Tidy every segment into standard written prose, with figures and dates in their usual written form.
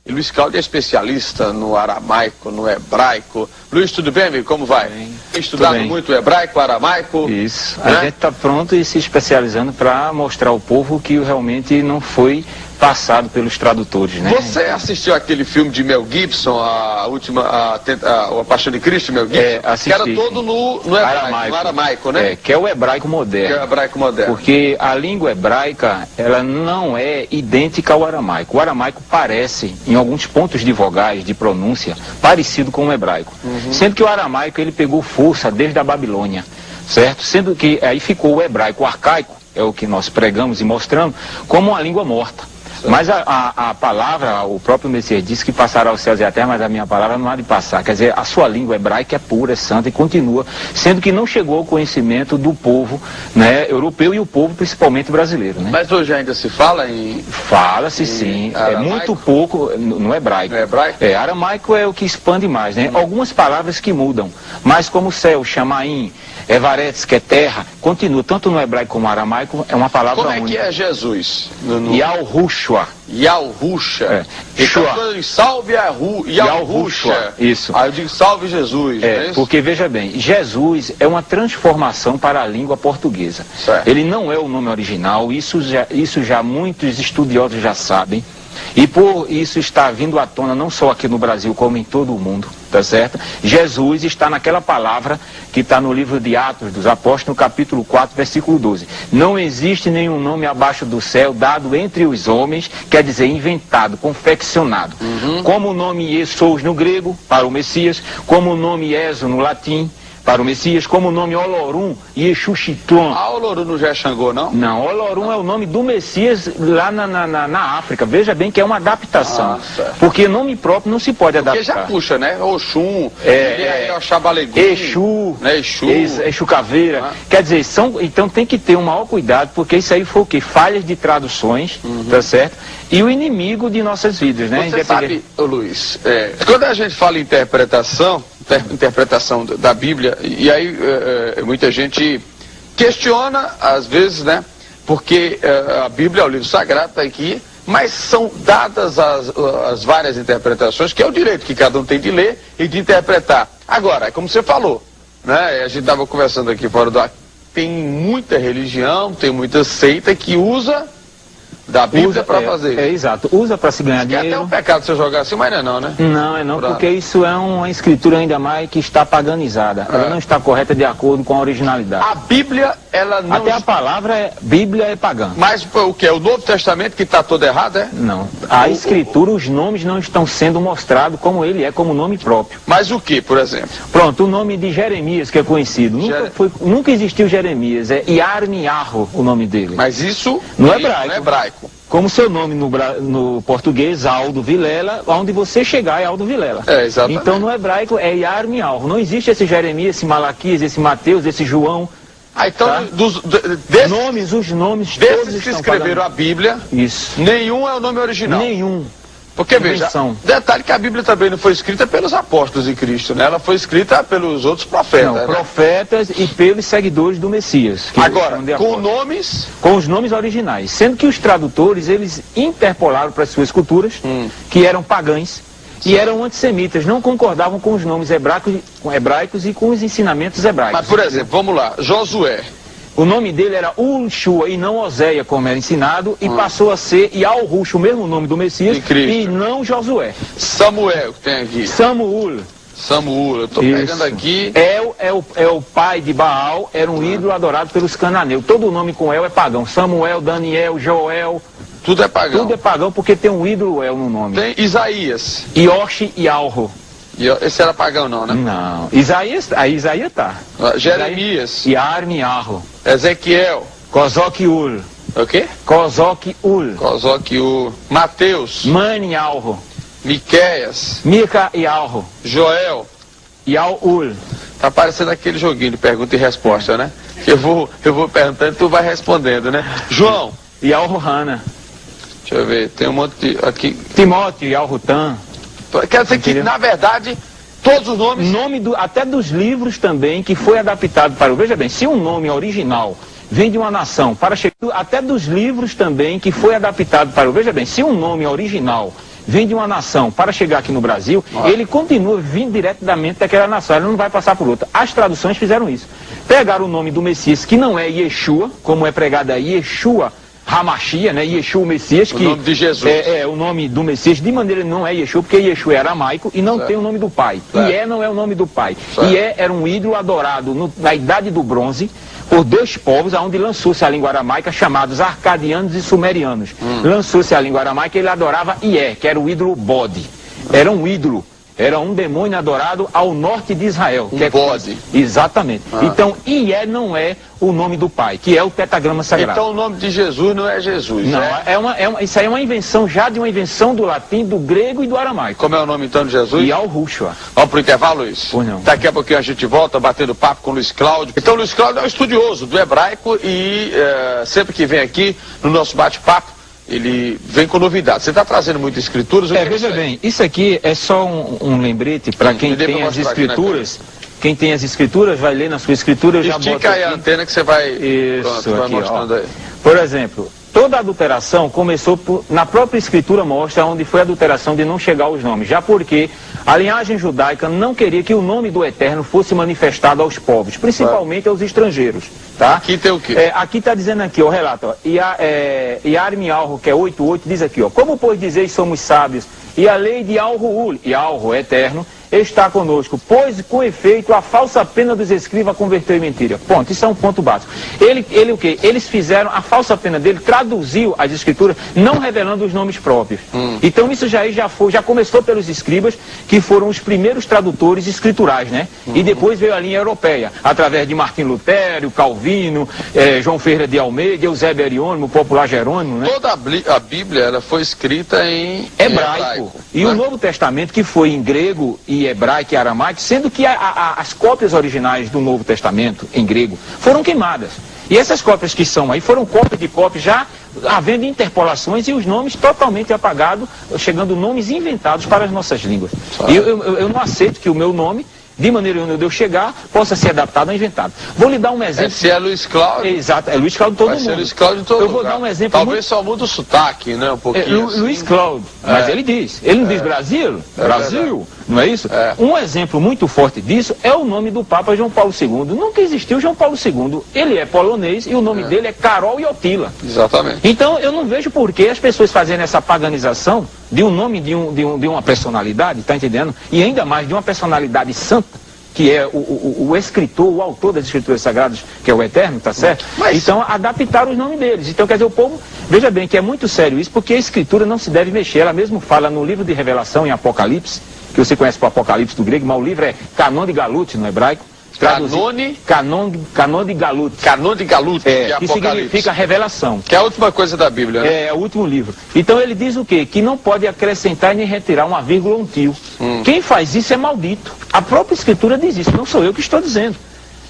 Luiz Cláudio é especialista no aramaico, no hebraico. Luiz, tudo bem, amigo? Como vai? Bem, estudado muito o hebraico, o aramaico? Isso. Né? A gente está pronto e se especializando para mostrar ao povo que realmente não foi passado pelos tradutores, né? Você assistiu aquele filme de Mel Gibson, a Paixão de Cristo, Mel Gibson? Assisti. Que era todo no hebraico, no aramaico, né? Que é o hebraico moderno. Que é o hebraico moderno. Porque a língua hebraica, ela não é idêntica ao aramaico. O aramaico parece, em alguns pontos de vogais, de pronúncia, parecido com o hebraico. Sendo que o aramaico, ele pegou força desde a Babilônia, certo? Sendo que aí ficou o hebraico, o arcaico, é o que nós pregamos e mostramos, como uma língua morta. Mas a palavra, o próprio Messias disse que passará os céus e a terra, mas a minha palavra não há de passar. Quer dizer, a sua língua hebraica é pura, é santa e continua, sendo que não chegou ao conhecimento do povo, né, europeu e o povo principalmente brasileiro, né? Mas hoje ainda se fala em... Fala-se sim, aramaico? É muito pouco no hebraico. No hebraico? Aramaico é o que expande mais, né? Algumas palavras que mudam, mas como céu, chamaim, evaretes, que é terra, continua, tanto no hebraico como no aramaico, é uma palavra única. Como é que é Jesus? Yahushua. Yahushua. Então, quando eu digo salve Yahushua, isso. Aí eu digo salve Jesus. Não é isso? Porque veja bem, Jesus é uma transformação para a língua portuguesa. Certo. Ele não é o nome original, isso já muitos estudiosos já sabem. E por isso está vindo à tona não só aqui no Brasil, como em todo o mundo, tá certo? Jesus está naquela palavra que está no livro de Atos dos Apóstolos, no capítulo 4, versículo 12. Não existe nenhum nome abaixo do céu dado entre os homens, quer dizer, inventado, confeccionado. Como o nome Jesous no grego, para o Messias, como o nome Ezo no latim, para o Messias, como o nome Olorum e Exuxitlon. Olorum não já é Xangô, não? Não, Olorum é o nome do Messias lá na África. Veja bem que é uma adaptação. Porque nome próprio não se pode adaptar. Porque já puxa, né? Oxum, Oxabalegum, Exu, né? Exu Caveira. Quer dizer, então tem que ter um maior cuidado, porque isso aí foi o quê? Falhas de traduções, tá certo? E o inimigo de nossas vidas, né? Você sabe, Luiz, quando a gente fala em interpretação da Bíblia, e aí muita gente questiona, às vezes, né? Porque a Bíblia é o livro sagrado, está aqui, mas são dadas as várias interpretações, que é o direito que cada um tem de ler e de interpretar. Agora, como você falou, né? A gente estava conversando aqui fora do ar, tem muita religião, tem muita seita que usa da Bíblia para fazer isso. Exato, usa para se ganhar dinheiro. É até um pecado você jogar assim, mas não é não, né? Não, porque isso é uma escritura ainda mais que está paganizada. Ela não está correta de acordo com a originalidade. A Bíblia, ela não... Até a palavra Bíblia é pagã. Mas o que? É o Novo Testamento que está todo errado, é? Não. A escritura, os nomes não estão sendo mostrados como ele é, como nome próprio. Mas o que, por exemplo? Pronto, o nome de Jeremias, que é conhecido. Nunca existiu Jeremias, é Yarmiarro o nome dele. Mas isso no hebraico. No hebraico. Como seu nome no português, Aldo Vilela, onde você chegar é Aldo Vilela. Exatamente. Então no hebraico é Yarmiarro. Não existe esse Jeremias, esse Malaquias, esse Mateus, esse João. Então, tá? Os nomes desses que escreveram a Bíblia, nenhum é o nome original. Nenhum. Porque, veja, detalhe que a Bíblia também não foi escrita pelos apóstolos de Cristo, né? Ela foi escrita pelos outros profetas. Não, profetas e pelos seguidores do Messias. Agora, com nomes... Com os nomes originais. Sendo que os tradutores, eles interpolaram para as suas culturas, que eram pagãs, e eram antissemitas, não concordavam com os nomes hebraicos e com os ensinamentos hebraicos. Mas, por exemplo, vamos lá, Josué. O nome dele era Ulshua e não Oséia, como era ensinado, e passou a ser Yahushua, o mesmo nome do Messias, e não Josué. Samuel, que tem aqui. Samuel, eu estou pegando aqui. É o pai de Baal, era um ídolo adorado pelos cananeus. Todo nome com El é pagão. Samuel, Daniel, Joel. Tudo é pagão. Tudo é pagão porque tem um ídolo El no nome. Tem Isaías. Yoshi e Alro. Esse era pagão não, né? Não. Isaías tá. Jeremias. Yarmiarro. Ezequiel. Kozokiul. O quê? Kozokiul. Mateus. Manialro. Miqueias. Mica e Alro. Joel. Yaul. Tá parecendo aquele joguinho de pergunta e resposta, né? Eu vou perguntando e tu vai respondendo, né? João. Yalro Hana. Deixa eu ver, tem um monte aqui. Timóteo, Yalrutan. Quer dizer que, na verdade, todos os nomes... Até dos livros também, que foi adaptado para o... Veja bem, se um nome original vem de uma nação, até dos livros também, que foi adaptado para o... Veja bem, se um nome original vem de uma nação para chegar aqui no Brasil, ele continua vindo diretamente daquela nação, ele não vai passar por outra. As traduções fizeram isso. Pegaram o nome do Messias, que não é Yeshua, como é pregado aí, Yeshua Hamashia, né? Yeshua o Messias, que o nome de Jesus. É o nome do Messias, de maneira não é Yeshua, porque Yeshua é aramaico e não tem o nome do pai. Ié não é o nome do pai. Ié era um ídolo adorado na Idade do Bronze por dois povos, onde lançou-se a língua aramaica, chamados arcadianos e sumerianos. Lançou-se a língua aramaica e ele adorava Ié, que era o ídolo bode. Era um ídolo. Era um demônio adorado ao norte de Israel. Um bode. Exatamente. Então, Ié não é o nome do pai, que é o tetragrama sagrado. Então o nome de Jesus não é Jesus, não, né? Isso aí é uma invenção, já de uma invenção do latim, do grego e do aramaico. Como é o nome então de Jesus? Yahushua. Vamos pro intervalo, Luiz? Pois não. Daqui a pouquinho a gente volta batendo papo com o Luiz Cláudio. Então o Luiz Cláudio é um estudioso do hebraico e sempre que vem aqui no nosso bate-papo, ele vem com novidades. Você está trazendo muitas escrituras? Veja bem, isso aqui é só um lembrete para quem tem as escrituras. Quem tem as escrituras vai ler na sua escritura. Estica aí a antena que você vai, vai mostrando aí. Por exemplo, toda adulteração começou na própria escritura, mostra onde foi a adulteração de não chegar aos nomes. Já porque a linhagem judaica não queria que o nome do Eterno fosse manifestado aos povos, principalmente aos estrangeiros. Tá? Aqui tem o quê? Aqui está dizendo aqui, ó, relato, ó, Yarmi Alro, que é 8.8, diz aqui, ó, como pois dizeis somos sábios, e a lei de Alruul, e Alro, eterno, está conosco, pois com efeito a falsa pena dos escribas converteu em mentira. Ponto, isso é um ponto básico. Ele o quê? Eles fizeram, a falsa pena dele traduziu as escrituras, não revelando os nomes próprios. Então isso já começou pelos escribas, que foram os primeiros tradutores escriturais, né? E depois veio a linha europeia, através de Martim Lutero, Calvino, João Ferreira de Almeida, Eusébio Ariônimo, o popular Jerônimo, né? Toda a Bíblia ela foi escrita em hebraico. E o Novo Testamento, que foi em grego e hebraico e aramaico, sendo que as cópias originais do Novo Testamento, em grego, foram queimadas. E essas cópias que são aí, foram cópias de cópias, já havendo interpolações e os nomes totalmente apagados, chegando nomes inventados para as nossas línguas. Eu não aceito que o meu nome, de maneira onde eu chegar, possa ser adaptado ou inventado. Vou lhe dar um exemplo. Se é Luiz Cláudio. Exato, é Luiz Cláudio todo mundo. Ser Luiz Cláudio em todo eu vou lugar. dar um exemplo. Talvez só muda o sotaque, né? Um pouquinho. Assim. Luiz Cláudio, mas ele diz. Ele não diz Brasil? Brasil, não é isso? Um exemplo muito forte disso é o nome do Papa João Paulo II. Nunca existiu João Paulo II. Ele é polonês e o nome dele é Karol Wojtyła. Exatamente. Então eu não vejo por que as pessoas fazerem essa paganização de um nome de uma personalidade, tá entendendo? E ainda mais de uma personalidade santa, que é o escritor, o autor das escrituras sagradas, que é o Eterno, tá certo? Então, adaptaram os nomes deles. Então, quer dizer, o povo, veja bem que é muito sério isso, porque a escritura não se deve mexer. Ela mesmo fala no livro de Revelação, em Apocalipse, que você conhece o Apocalipse do grego, mas o livro é Canon de Galut, no hebraico. Canon de Galut. Canon de Galut, que significa revelação. Que é a última coisa da Bíblia, né? É o último livro. Então ele diz o quê? Que não pode acrescentar nem retirar uma vírgula ou um tio. Quem faz isso é maldito. A própria escritura diz isso, não sou eu que estou dizendo.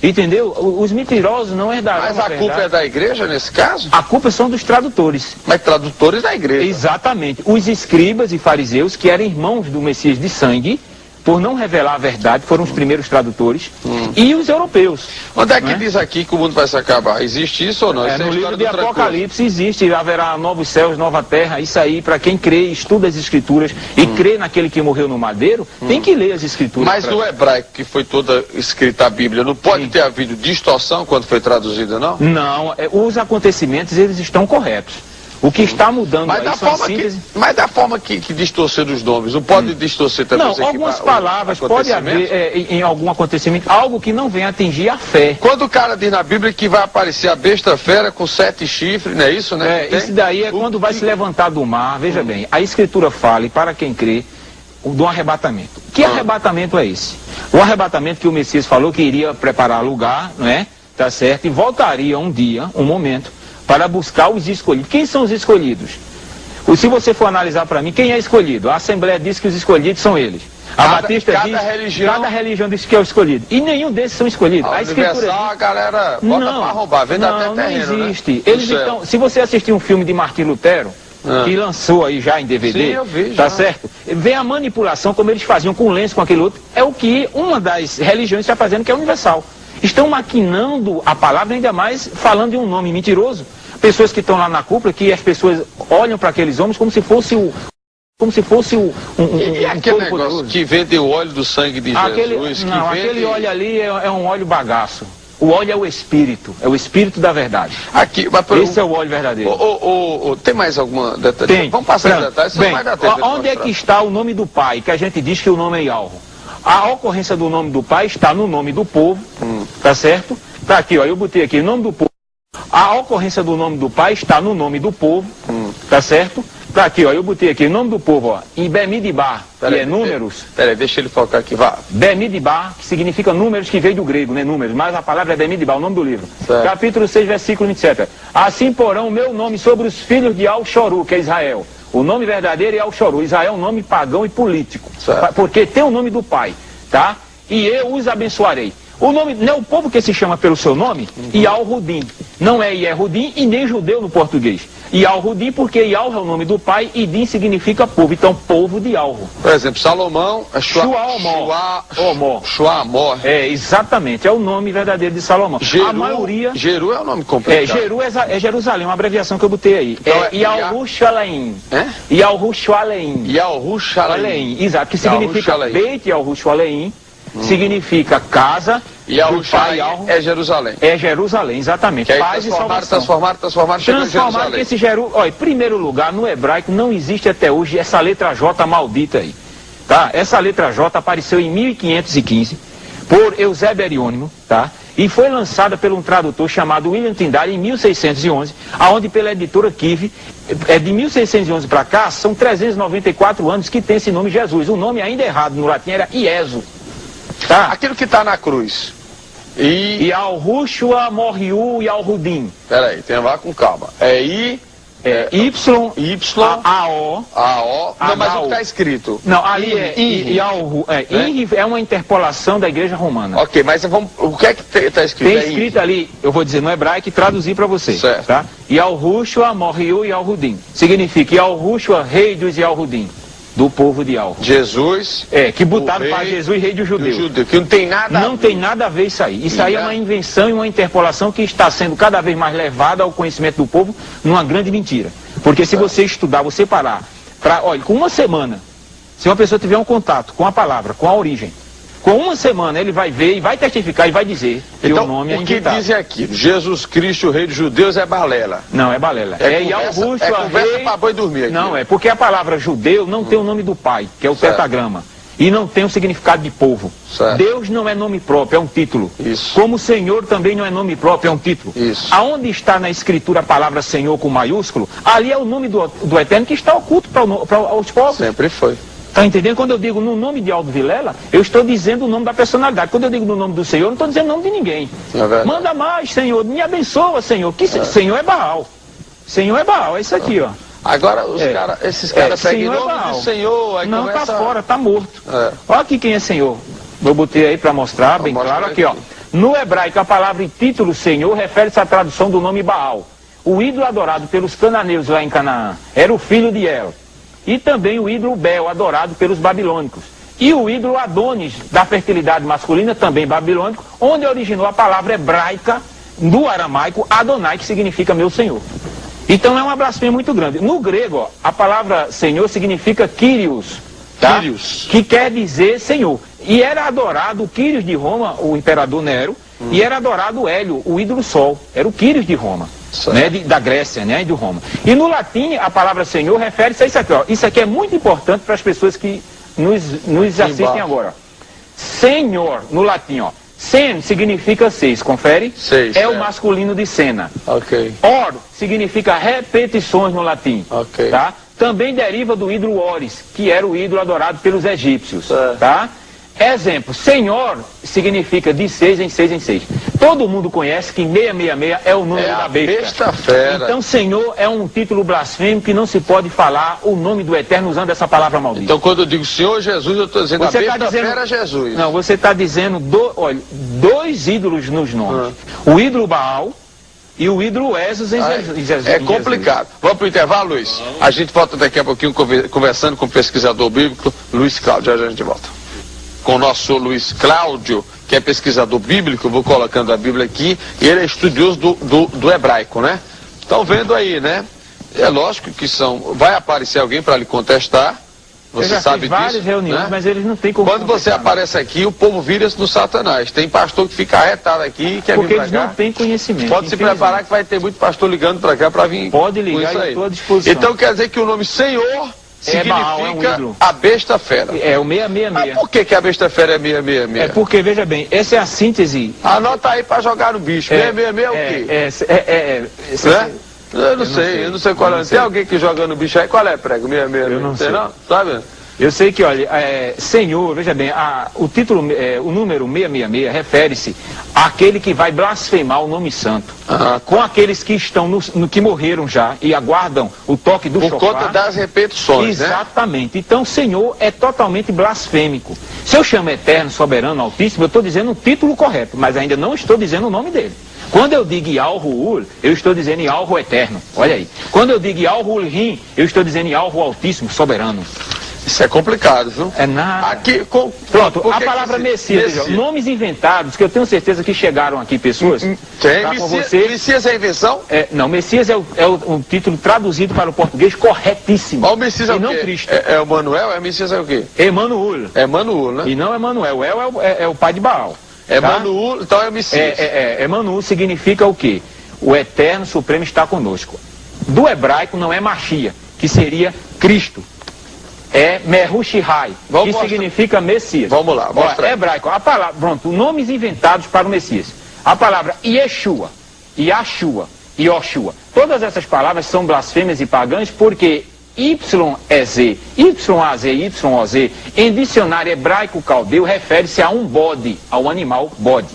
Entendeu? Os mentirosos não herdarão. Mas a culpa é da igreja nesse caso? A culpa são dos tradutores. Mas tradutores da igreja. Exatamente. Os escribas e fariseus, que eram irmãos do Messias de sangue, por não revelar a verdade, foram os primeiros tradutores, e os europeus. Onde é que diz aqui que o mundo vai se acabar? Existe isso ou não? No livro de Apocalipse existe, haverá novos céus, nova terra, isso aí, para quem crê, estuda as escrituras e crê naquele que morreu no madeiro, tem que ler as escrituras. Mas no hebraico, que foi toda escrita a Bíblia, não pode ter havido distorção quando foi traduzida, não? Não, os acontecimentos, eles estão corretos. O que está mudando mas aí são a síntese... Mas da forma que distorcer os nomes, não pode distorcer também Não, algumas palavras pode haver em algum acontecimento, algo que não venha atingir a fé. Quando o cara diz na Bíblia que vai aparecer a besta fera com 7 chifres, não é isso, né? Isso daí é quando vai se levantar do mar, veja bem, a Escritura fala, e para quem crê, do arrebatamento. Que arrebatamento é esse? O arrebatamento que o Messias falou que iria preparar lugar, não é? Tá certo? E voltaria um dia, um momento, para buscar os escolhidos. Quem são os escolhidos? Se você for analisar para mim, quem é escolhido? A Assembleia diz que os escolhidos são eles. A Batista diz cada religião diz que é o escolhido. E nenhum desses são escolhidos. A Escritura diz, a galera bota para roubar, vende até terreno, não existe. Né? Eles então, se você assistir um filme de Martim Lutero, que lançou aí já em DVD, sim, eu vi, tá certo? Vê a manipulação, como eles faziam com um lenço, com aquele outro, é o que uma das religiões está fazendo, que é universal. Estão maquinando a palavra, ainda mais falando de um nome mentiroso. Pessoas que estão lá na cúpula, que as pessoas olham para aqueles homens como se fosse o como se fosse E aquele negócio que vende o óleo do sangue de Jesus? Aquele óleo ali é um óleo bagaço. O óleo é o Espírito da verdade. Esse é o óleo verdadeiro. Tem mais alguma detalhe? Tem. Vamos passar os detalhes, bem, vai dar tempo. Onde é que está o nome do Pai, que a gente diz que o nome é Yahweh? A ocorrência do nome do Pai está no nome do povo, tá certo? Tá aqui, ó, eu botei aqui, o nome do povo. A ocorrência do nome do Pai está no nome do povo, tá certo? Tá aqui, ó, eu botei aqui o nome do povo, ó, em Bemidbar, que é números. Peraí, deixa ele focar aqui, vá. Bemidbar, que significa números, que veio do grego, né, números, mas a palavra é Bemidbar, o nome do livro. Certo. Capítulo 6, versículo 27. Assim porão o meu nome sobre os filhos de Al-Shoru, que é Israel. O nome verdadeiro é Al-Shoru. Israel é um nome pagão e político, porque tem o nome do Pai, tá? E eu os abençoarei. O nome, não é o povo que se chama pelo seu nome? Yal-Rudim. Não é Yehudim e nem judeu no português. Yal-Rudim porque Yal é o nome do pai e Din significa povo. Então, povo de Yalro. Por exemplo, Salomão é Shuamor. É, exatamente. É o nome verdadeiro de Salomão. A maioria... Geru é o nome completo. Geru é Jerusalém, uma abreviação que eu botei aí. Então, Yalru-Shalaim. Yalru-Shalaim. Yalru-Shalaim. Exato, que significa Beit Yalru-Shalaim. Significa casa. E Yahusha é Jerusalém. É Jerusalém, exatamente. Que aí transformaram que esse Jerusalém. Olha, em primeiro lugar, no hebraico não existe até hoje essa letra J maldita aí. Tá? Essa letra J apareceu em 1515 por Eusébio Eriônimo, tá? E foi lançada por um tradutor chamado William Tyndale em 1611, aonde pela editora Kive, de 1611 para cá, são 394 anos que tem esse nome Jesus. O nome ainda errado no latim era Ieso. Tá? Aquilo que está na cruz. E Al-Rushua, Morriu e Al-Rudim. Peraí, tem lá com calma. Y, A-O. Não, mas o que está escrito? Não, ali é uma interpolação da igreja romana. Ok, mas o que é que está escrito? Tem escrito ali, eu vou dizer no hebraico e traduzir para você. Certo. Tá? Yal-Rushua, Morriu e Al-Rudim. Significa Yal-Rushua, rei dos Yal-Rudim. Do povo de Al. Jesus. Que botaram para Jesus, rei dos judeus. Que não tem nada Não tem nada a ver isso aí. Isso aí é uma invenção e uma interpolação que está sendo cada vez mais levada ao conhecimento do povo numa grande mentira. Porque se você estudar, você parar, olha, com uma semana, se uma pessoa tiver um contato com a palavra, com a origem, com uma semana ele vai ver e vai testificar e vai dizer que o nome é inventado. O que dizem aqui? Jesus Cristo, rei dos judeus, é balela. Não, é balela. Conversa para boi dormir aqui. Não, porque a palavra judeu não tem o nome do pai, que é o pentagrama. E não tem o significado de povo. Certo. Deus não é nome próprio, é um título. Isso. Como Senhor também não é nome próprio, é um título. Isso. Aonde está na escritura a palavra Senhor com maiúsculo, ali é o nome do Eterno que está oculto para os povos. Sempre foi. Está entendendo? Quando eu digo no nome de Aldo Vilela, eu estou dizendo o nome da personalidade. Quando eu digo no nome do Senhor, eu não estou dizendo o nome de ninguém. Manda mais, Senhor. Me abençoa, Senhor. Senhor é Baal. Senhor é Baal. É isso aqui, ó. Agora, esses caras pegam o nome do Senhor. Aí não, está fora, está morto. Olha aqui quem é Senhor. Eu botei aí para mostrar, bem claro. Aqui, ó. No hebraico, a palavra título Senhor refere-se à tradução do nome Baal. O ídolo adorado pelos cananeus lá em Canaã era o filho de El. E também o ídolo Bel, adorado pelos babilônicos. E o ídolo Adonis, da fertilidade masculina, também babilônico, onde originou a palavra hebraica, do aramaico, Adonai, que significa meu Senhor. Então é uma blasfêmia muito grande. No grego, ó, a palavra Senhor significa Kyrios, tá? Kyrios, que quer dizer Senhor. E era adorado o Kyrios de Roma, o imperador Nero, e era adorado Hélio, o ídolo Sol. Era o Kyrios de Roma. Né, da Grécia, né, e de Roma. E no latim, a palavra Senhor refere-se a isso aqui. Ó. Isso aqui é muito importante para as pessoas que nos assistem agora. Senhor, no latim, ó. Sen significa seis, confere? Seis, o masculino de cena. Ok. Or significa repetições no latim. Ok. Tá? Também deriva do ídolo Oris, que era o ídolo adorado pelos egípcios. Tá? Exemplo, Senhor significa de 6 em 6 em 6. Todo mundo conhece que 666 é o número da besta. Fera. Então Senhor é um título blasfêmico que não se pode falar o nome do Eterno usando essa palavra maldita. Então quando eu digo Senhor Jesus, eu estou dizendo a besta fera é Jesus. Não, você está dizendo dois ídolos nos nomes. O ídolo Baal e o ídolo Esos em Jesus. É complicado. Vamos para o intervalo, Luiz? A gente volta daqui a pouquinho conversando com o pesquisador bíblico Luiz Cláudio. Já a gente volta. Com o nosso Luiz Cláudio, que é pesquisador bíblico, vou colocando a Bíblia aqui, e ele é estudioso do hebraico, né? Estão vendo aí, né? É lógico que vai aparecer alguém para lhe contestar, Você sabe disso? Várias reuniões, né? Mas eles não têm como. Quando você aparece aqui, o povo vira-se do Satanás. Tem pastor que fica arretado aqui, quer vir pra cá. Porque eles não têm conhecimento. Pode se preparar que vai ter muito pastor ligando pra cá pra vir. Pode ligar, eu estou à disposição. Então quer dizer que o nome Senhor significa Baal, a besta fera. É o 666. Mas por que a besta fera é 666? É porque, veja bem, essa é a síntese. Anota aí pra jogar no bicho. 666 é o quê? Né? Eu não sei qual é. Tem alguém que joga no bicho aí? Qual é, prego? 666? Eu não sei. Não? Sabe? Eu sei que, olha, Senhor, veja bem, o título, o número 666 refere-se àquele que vai blasfemar o nome santo. Com aqueles que estão que morreram já e aguardam o toque do chofar. Por conta das repetições, exatamente. Né? Então, Senhor é totalmente blasfêmico. Se eu chamo Eterno, Soberano, Altíssimo, eu estou dizendo o título correto, mas ainda não estou dizendo o nome dele. Quando eu digo Yahweh, eu estou dizendo Yahweh Eterno. Olha aí. Quando eu digo Yahweh, eu estou dizendo Yahweh Altíssimo, Soberano. Isso é complicado, viu? É nada. Aqui, pronto, a palavra Messias, veja, nomes inventados, que eu tenho certeza que chegaram aqui pessoas. Tem, Messias é invenção? Não, Messias é o título traduzido para o português corretíssimo. O Messias é o não quê? Cristo. É o Manuel? Messias é o quê? Emanuel. Emanuel, né? E não Emanuel. É o pai de Baal. Emanuel, então é o Messias. Emanuel significa o quê? O Eterno Supremo está conosco. Do hebraico não é Machia, que seria Cristo. É Mehushihai, que significa Messias. Vamos lá, mostra. Hebraico, a palavra, pronto, nomes inventados para o Messias. A palavra Yeshua, Yahshua, Yoshua. Todas essas palavras são blasfêmias e pagãs porque YEZ, YAZ, YOZ, em dicionário hebraico caldeu, refere-se a um bode, ao animal bode.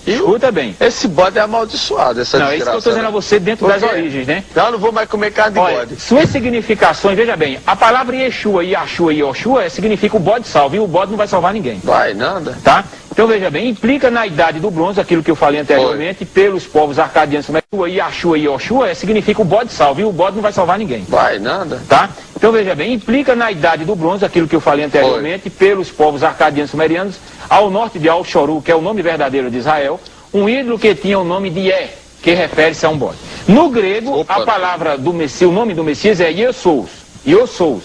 Escuta bem. Esse bode é amaldiçoado, essa desgraça. Não, é isso que eu estou dizendo a você dentro das origens, né? Não, não vou mais comer carne de bode. Suas significações, veja bem, a palavra Yeshua, Yahshua e Yoshua significa o bode salva, e o bode não vai salvar ninguém. Vai, nada. Tá? Então veja bem, implica na idade do bronze, aquilo que eu falei anteriormente, pelos povos arcadianos, Yahshua e Yoshua significa o bode salva, e o bode não vai salvar ninguém. Vai, nada. Tá? Então veja bem, implica na idade do bronze, aquilo que eu falei anteriormente, pelos povos arcadianos sumerianos, ao norte de Al-Shoru, que é o nome verdadeiro de Israel, um ídolo que tinha o nome de Yeh, que refere-se a um bode. No grego, a palavra do Messias, o nome do Messias é Iosous.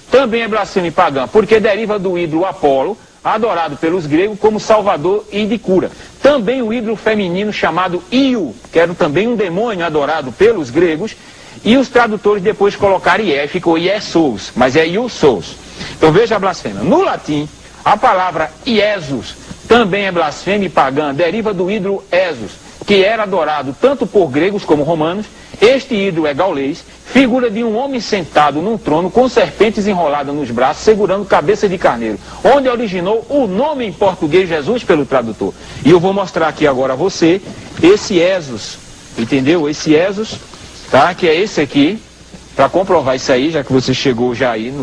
Também é blasfêmia pagã, porque deriva do ídolo Apolo, adorado pelos gregos como salvador e de cura. Também o ídolo feminino chamado Iu, que era também um demônio adorado pelos gregos, e os tradutores depois colocaram Ié, ficou Iesous, mas é Iosous. Então veja a blasfêmia. No latim, a palavra Iesus também é blasfêmia e pagã, deriva do ídolo Esos, que era adorado tanto por gregos como romanos. Este ídolo é gaulês, figura de um homem sentado num trono com serpentes enroladas nos braços, segurando cabeça de carneiro, onde originou o nome em português Jesus pelo tradutor. E eu vou mostrar aqui agora a você esse Esos, entendeu? Esse Esos, tá? Que é esse aqui, para comprovar isso aí, já que você chegou já aí,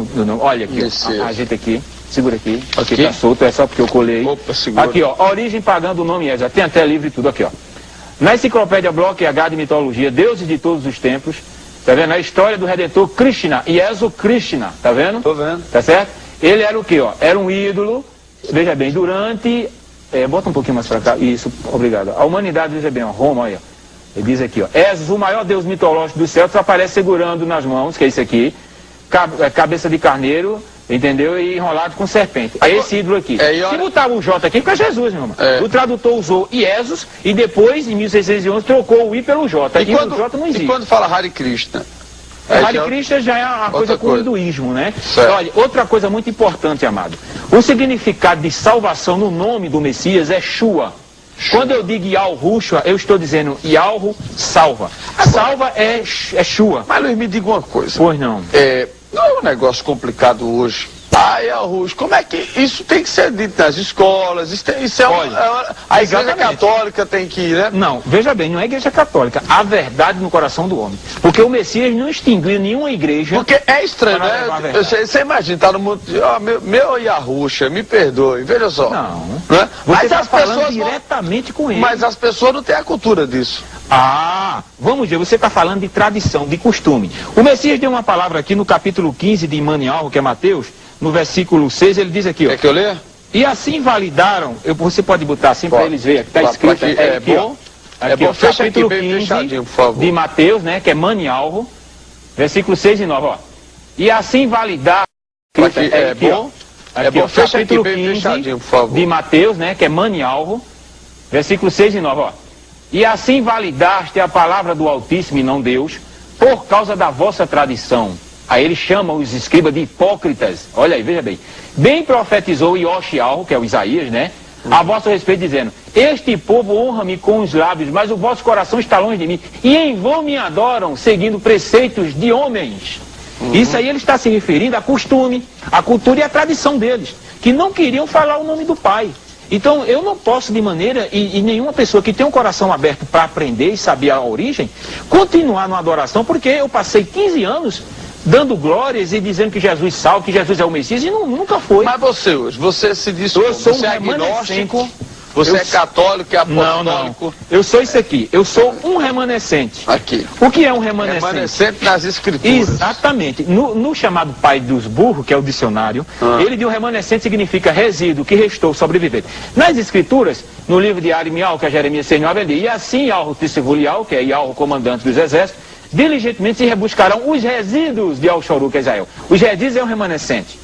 olha aqui, a gente aqui. Segura aqui, aqui tá solto, é só porque eu colei. Opa, segura. Aqui, ó, a origem pagã do nome Esa, tem até livro e tudo aqui, ó. Na enciclopédia Bloch H de mitologia, deuses de todos os tempos, tá vendo? A história do Redentor Krishna, Iesu Krishna, tá vendo? Tô vendo. Tá certo? Ele era o quê, ó? Era um ídolo, veja bem, durante, bota um pouquinho mais pra cá, isso, obrigado. A humanidade, veja bem, ó, Roma, olha, ele diz aqui, ó, Esos, o maior deus mitológico dos céus, aparece segurando nas mãos, que é isso aqui, cabeça de carneiro, entendeu? E enrolado com serpente. É esse ídolo aqui. Se botar o J aqui, fica Jesus, meu irmão. O tradutor usou Iesus e depois, em 1611, trocou o I pelo J. E o J não existe. E quando fala Hare Krishna? Hare Krishna já é uma coisa com o hinduísmo, né? Certo. Olha, outra coisa muito importante, amado. O significado de salvação no nome do Messias é Shua. Quando eu digo Yahushua, eu estou dizendo Yahu salva. Salva é Shua. Mas Luiz, me diga uma coisa. Pois não. Não é um negócio complicado hoje. Yahushua, como é que isso tem que ser dito nas escolas? Isso é a Igreja Católica tem que ir, né? Não, veja bem, não é a Igreja Católica. A verdade no coração do homem. Porque o Messias não extinguiu nenhuma igreja. Porque é estranho, né? Você imagina, tá no mundo, meu Yahushua, me perdoe, veja só. Não. Né? Você está falando diretamente com ele. Mas as pessoas não têm a cultura disso. Vamos ver, você está falando de tradição, de costume. O Messias deu uma palavra aqui no capítulo 15 de Manial, que é Mateus, no versículo 6, ele diz aqui, ó. Quer que eu leia? E assim validaram, você pode botar assim para eles verem, está escrito aqui, bom. Aqui, ó, fecha aqui capítulo bem 15 fechadinho, por favor. de Mateus, né, que é Manialvo, versículo 6 e 9, ó. E assim validaram Aqui, é aqui, bom? Aqui, É bom, ó, fecha aqui capítulo bem 15 fechadinho, por favor. de Mateus, né, que é manialvo, versículo 6 e 9, ó. E assim validaste a palavra do Altíssimo e não Deus, por causa da vossa tradição. Aí ele chama os escribas de hipócritas. Olha aí, veja bem. Bem profetizou Ioshial, que é o Isaías, né? A vosso respeito, dizendo: este povo honra-me com os lábios, mas o vosso coração está longe de mim. E em vão me adoram, seguindo preceitos de homens. Isso aí ele está se referindo a costume, a cultura e a tradição deles, que não queriam falar o nome do Pai. Então eu não posso de maneira, e nenhuma pessoa que tem um coração aberto para aprender e saber a origem, continuar numa adoração, porque eu passei 15 anos dando glórias e dizendo que Jesus salva, que Jesus é o Messias, e nunca foi. Mas você hoje, você se diz Eu sou você um é agnóstico, remanescente. você é católico, é apostólico? Não. Eu sou isso aqui, eu sou um remanescente. Aqui. O que é um remanescente? Remanescente nas escrituras. Exatamente. No chamado Pai dos Burros, que é o dicionário, ele diz: o remanescente significa resíduo, que restou, sobrevivente. Nas escrituras, no livro de Arimial, que é Jeremias 6,9, ele diz: e assim Ialro Tissevulial, que é Ialro, comandante dos exércitos, diligentemente se rebuscarão os resíduos de Alxoru, que é Israel. Os resíduos é um remanescente.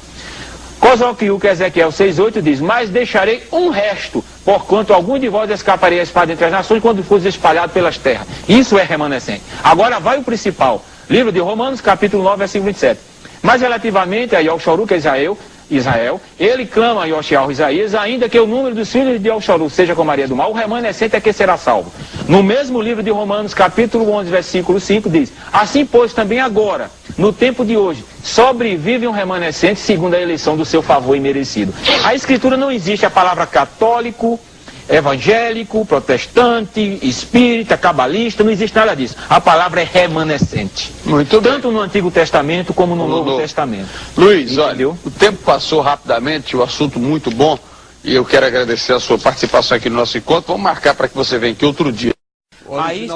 Cosoquiu, que é Ezequiel 6,8, diz: mas deixarei um resto, porquanto algum de vós escaparei a espada entre as nações quando fosse espalhado pelas terras. Isso é remanescente. Agora vai o principal. Livro de Romanos, capítulo 9, versículo 27. Mas relativamente a Alxoru, que é Israel, ele clama a Yoshial Isaías, ainda que o número dos filhos de Alxoru seja como Maria do Mal, o remanescente é que será salvo. No mesmo livro de Romanos, capítulo 11, versículo 5, diz: assim, pois, também agora, no tempo de hoje, sobrevive um remanescente segundo a eleição do seu favor imerecido. A escritura não existe a palavra católico, evangélico, protestante, espírita, cabalista, não existe nada disso. A palavra é remanescente. Muito bem. Tanto no Antigo Testamento como no Novo Testamento. Luiz, Entendeu? olha, o tempo passou rapidamente, o assunto muito bom, e eu quero agradecer a sua participação aqui no nosso encontro. Vamos marcar para que você venha aqui outro dia. Aí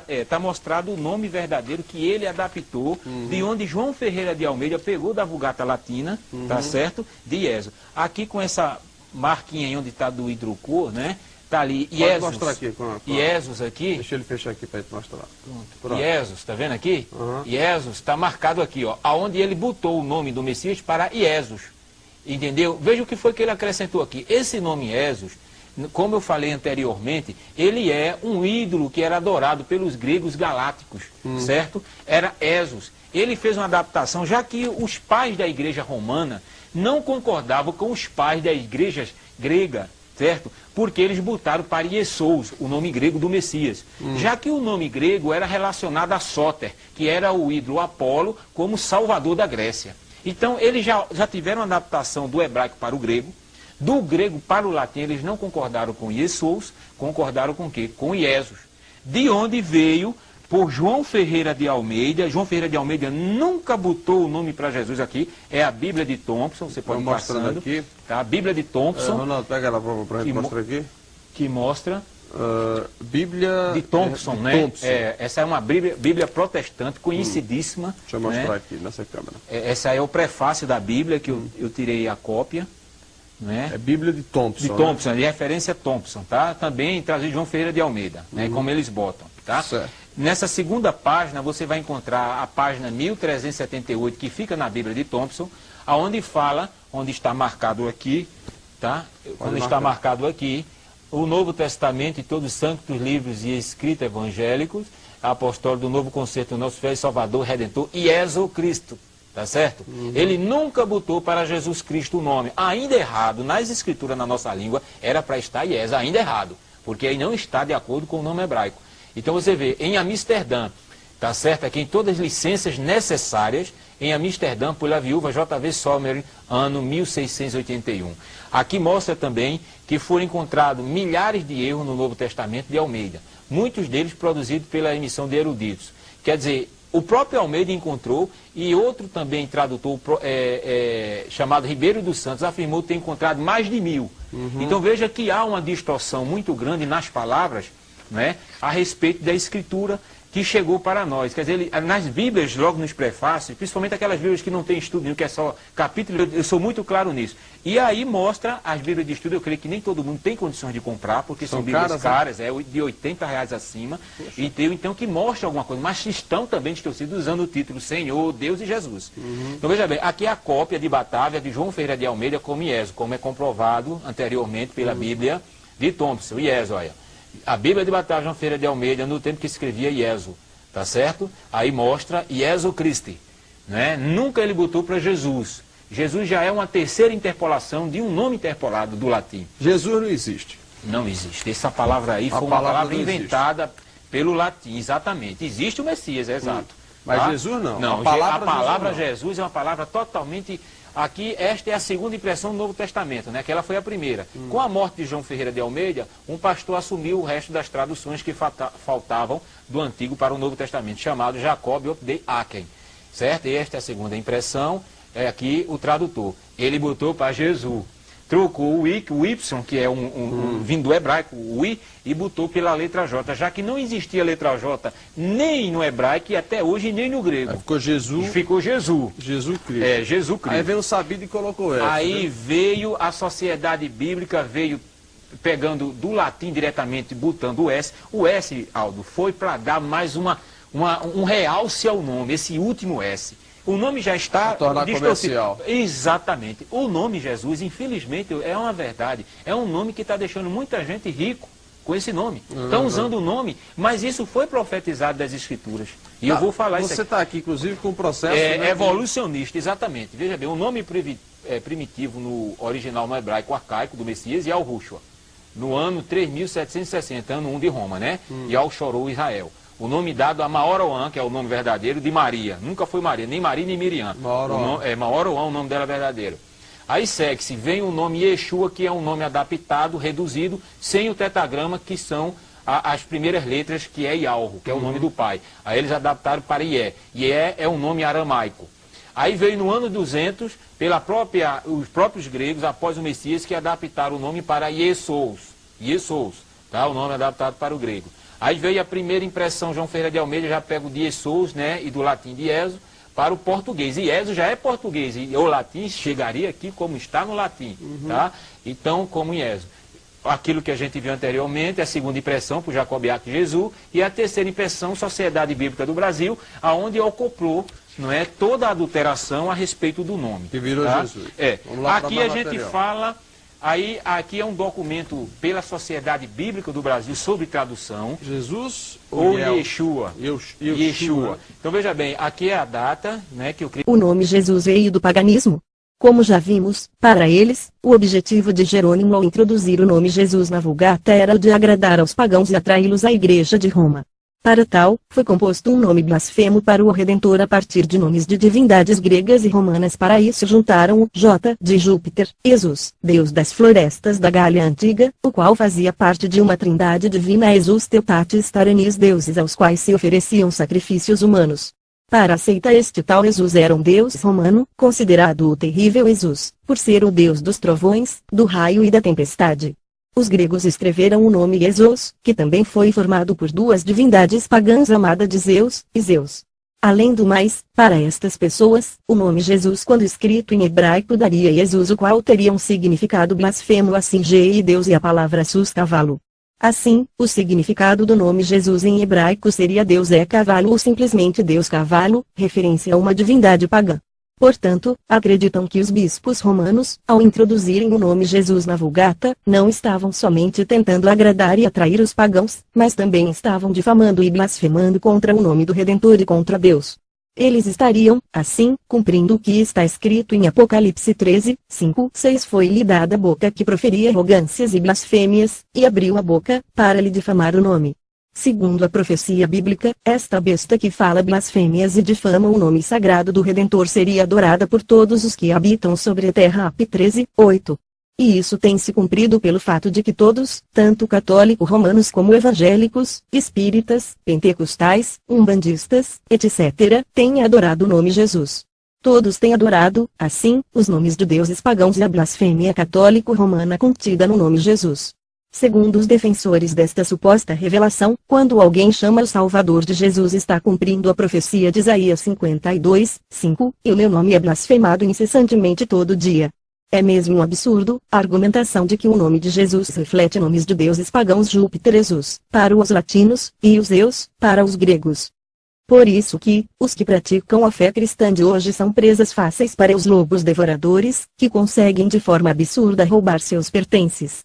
está mostrado o nome verdadeiro que ele adaptou, de onde João Ferreira de Almeida pegou da Vulgata Latina, tá certo? De Ieso. Aqui com essa marquinha aí onde está do hidrocor, né? Tá ali Pode mostrar aqui. Iesos aqui. Deixa ele fechar aqui para gente mostrar. Pronto. Iesos, tá vendo aqui? Iesos está marcado aqui, ó, aonde ele botou o nome do Messias para Iesos. Entendeu? Veja o que foi que ele acrescentou aqui. Esse nome Iesos, como eu falei anteriormente, ele é um ídolo que era adorado pelos gregos galácticos, certo? Era Esos. Ele fez uma adaptação, já que os pais da igreja romana não concordavam com os pais da igreja grega, certo? Porque eles botaram para Iesous, o nome grego do Messias. Já que o nome grego era relacionado a Sóter, que era o ídolo Apolo, como salvador da Grécia. Então, eles já tiveram a adaptação do hebraico para o grego. Do grego para o latim, eles não concordaram com Iesous, concordaram com o quê? Com Iesos. De onde veio, por João Ferreira de Almeida. João Ferreira de Almeida nunca botou o nome para Jesus aqui. É a Bíblia de Thompson, você pode ir passando. Aqui. Tá? A Bíblia de Thompson. Ronaldo, pega ela para a gente mostrar aqui. Que mostra... Bíblia de Thompson, né? Thompson. Essa é uma Bíblia protestante, conhecidíssima. Deixa eu mostrar aqui nessa câmera. Essa é o prefácio da Bíblia, que eu tirei a cópia. Né? É Bíblia de Thompson. De Thompson, né? De referência a Thompson, tá? Também trazido de João Ferreira de Almeida, né? Como eles botam, tá? Certo. Nessa segunda página, você vai encontrar a página 1378, que fica na Bíblia de Thompson, aonde fala, onde está marcado aqui, tá? Onde está marcado aqui, o Novo Testamento e todos os santos livros e escritos evangélicos, apostólico do Novo Concerto do nosso Fiel e Salvador, Redentor, Iesu Cristo. Tá certo? Ele nunca botou para Jesus Cristo o nome. Ainda errado, nas escrituras na nossa língua, era para estar Iesu, ainda errado. Porque aí não está de acordo com o nome hebraico. Então você vê, em Amsterdã, tá certo? Aqui em todas as licenças necessárias, em Amsterdã, pela viúva J.V. Sommer, ano 1681. Aqui mostra também que foram encontrados milhares de erros no Novo Testamento de Almeida. Muitos deles produzidos pela emissão de eruditos. Quer dizer, o próprio Almeida encontrou, e outro também tradutor chamado Ribeiro dos Santos afirmou ter encontrado mais de 1000. Então veja que há uma distorção muito grande nas palavras, né, a respeito da escritura, que chegou para nós. Quer dizer, nas Bíblias, logo nos prefácios, principalmente aquelas Bíblias que não tem estudo nenhum, que é só capítulo, eu sou muito claro nisso. E aí mostra as Bíblias de estudo, eu creio que nem todo mundo tem condições de comprar, porque são Bíblias caras, de R$80 acima, então que mostra alguma coisa, mas estão também distorcidos usando o título Senhor, Deus e Jesus. Então veja bem, aqui é a cópia de Batávia de João Ferreira de Almeida como IESO, como é comprovado anteriormente pela Bíblia de Thompson, IESO, olha. A Bíblia de Batávia João Ferreira de Almeida, no tempo que escrevia IESO, tá certo? Aí mostra IESO Christi, né? Nunca ele botou para Jesus. Jesus já é uma terceira interpolação de um nome interpolado do latim. Jesus não existe. Não existe. Essa palavra aí foi uma palavra inventada pelo latim, exatamente. Existe o Messias, é exato. Mas tá? Jesus não. Não, a palavra Jesus é uma palavra totalmente... Aqui, esta é a segunda impressão do Novo Testamento, né? Que ela foi a primeira. Com a morte de João Ferreira de Almeida, um pastor assumiu o resto das traduções que faltavam do Antigo para o Novo Testamento, chamado Jacob de Aken, certo? E esta é a segunda impressão, é aqui o tradutor. Ele botou para Jesus, trocou o Y, que é vindo do hebraico, o I, e botou pela letra J, já que não existia letra J nem no hebraico e até hoje nem no grego. Aí ficou Jesus. Ficou Jesus. Jesus Cristo. É, Jesus Cristo. Aí veio o sabido e colocou S. Aí veio a sociedade bíblica, veio pegando do latim diretamente, botando o S. O S, Aldo, foi para dar mais um realce ao nome, esse último S. O nome já está comercial. Exatamente. O nome Jesus, infelizmente, é uma verdade. É um nome que está deixando muita gente rico com esse nome. Estão usando o nome, mas isso foi profetizado das Escrituras. E eu vou falar isso aqui. Você está aqui, inclusive, com o processo... evolucionista, exatamente. Veja bem, o nome primitivo no original no hebraico arcaico do Messias é Al-Rushwa. No ano 3760, ano 1 de Roma, né? E Al-Shorou Israel. O nome dado a Maoroã, que é o nome verdadeiro de Maria. Nunca foi Maria, nem Maria nem Miriam. Maoroã, o nome dela verdadeiro. Aí segue-se, vem o nome Yeshua, que é um nome adaptado, reduzido, sem o tetragrama, que são as primeiras letras, que é Yalro, que é o nome do pai. Aí eles adaptaram para Ié. Ié é um nome aramaico. Aí veio no ano 200, os próprios gregos, após o Messias, que adaptaram o nome para Iesous. Iesous, tá? O nome adaptado para o grego. Aí veio a primeira impressão, João Ferreira de Almeida já pega o de Iesous, né, e do latim de Ieso, para o português. E Ieso já é português, e o latim chegaria aqui como está no latim, tá? Então, como Ieso. Aquilo que a gente viu anteriormente, a segunda impressão, por Jacobiaque Jesus, e a terceira impressão, Sociedade Bíblica do Brasil, aonde acoplou, não é, toda a adulteração a respeito do nome. Que virou Jesus. Aqui a gente fala... Aí, aqui é um documento pela Sociedade Bíblica do Brasil sobre tradução. Jesus ou Yeshua? Yeshua. Então veja bem, aqui é a data, né, que eu criei. O nome Jesus veio do paganismo. Como já vimos, para eles, o objetivo de Jerônimo ao introduzir o nome Jesus na Vulgata era o de agradar aos pagãos e atraí-los à Igreja de Roma. Para tal, foi composto um nome blasfemo para o Redentor a partir de nomes de divindades gregas e romanas. Para isso juntaram o J de Júpiter, Jesus, deus das florestas da Gália Antiga, o qual fazia parte de uma trindade divina, Jesus Teutatis Taranis, deuses aos quais se ofereciam sacrifícios humanos. Para a seita, este tal Jesus era um deus romano, considerado o terrível Jesus, por ser o deus dos trovões, do raio e da tempestade. Os gregos escreveram o nome Jesus, que também foi formado por duas divindades pagãs, Amada de Zeus, e Zeus. Além do mais, para estas pessoas, o nome Jesus quando escrito em hebraico daria Jesus, o qual teria um significado blasfemo, assim G e Deus e a palavra sus cavalo. Assim, o significado do nome Jesus em hebraico seria Deus é cavalo ou simplesmente Deus cavalo, referência a uma divindade pagã. Portanto, acreditam que os bispos romanos, ao introduzirem o nome Jesus na Vulgata, não estavam somente tentando agradar e atrair os pagãos, mas também estavam difamando e blasfemando contra o nome do Redentor e contra Deus. Eles estariam, assim, cumprindo o que está escrito em Apocalipse 13, 5, 6. Foi-lhe dada a boca que proferia arrogâncias e blasfêmias, e abriu a boca, para lhe difamar o nome. Segundo a profecia bíblica, esta besta que fala blasfêmias e difama o nome sagrado do Redentor seria adorada por todos os que habitam sobre a terra. Ap 13, 8. E isso tem se cumprido pelo fato de que todos, tanto católicos romanos como evangélicos, espíritas, pentecostais, umbandistas, etc., têm adorado o nome Jesus. Todos têm adorado, assim, os nomes de deuses pagãos e a blasfêmia católico-romana contida no nome Jesus. Segundo os defensores desta suposta revelação, quando alguém chama o Salvador de Jesus está cumprindo a profecia de Isaías 52:5, e o meu nome é blasfemado incessantemente todo dia. É mesmo um absurdo a argumentação de que o nome de Jesus reflete nomes de deuses pagãos Júpiter e Zeus, para os latinos, e os Zeus, para os gregos. Por isso que, os que praticam a fé cristã de hoje são presas fáceis para os lobos devoradores, que conseguem de forma absurda roubar seus pertences.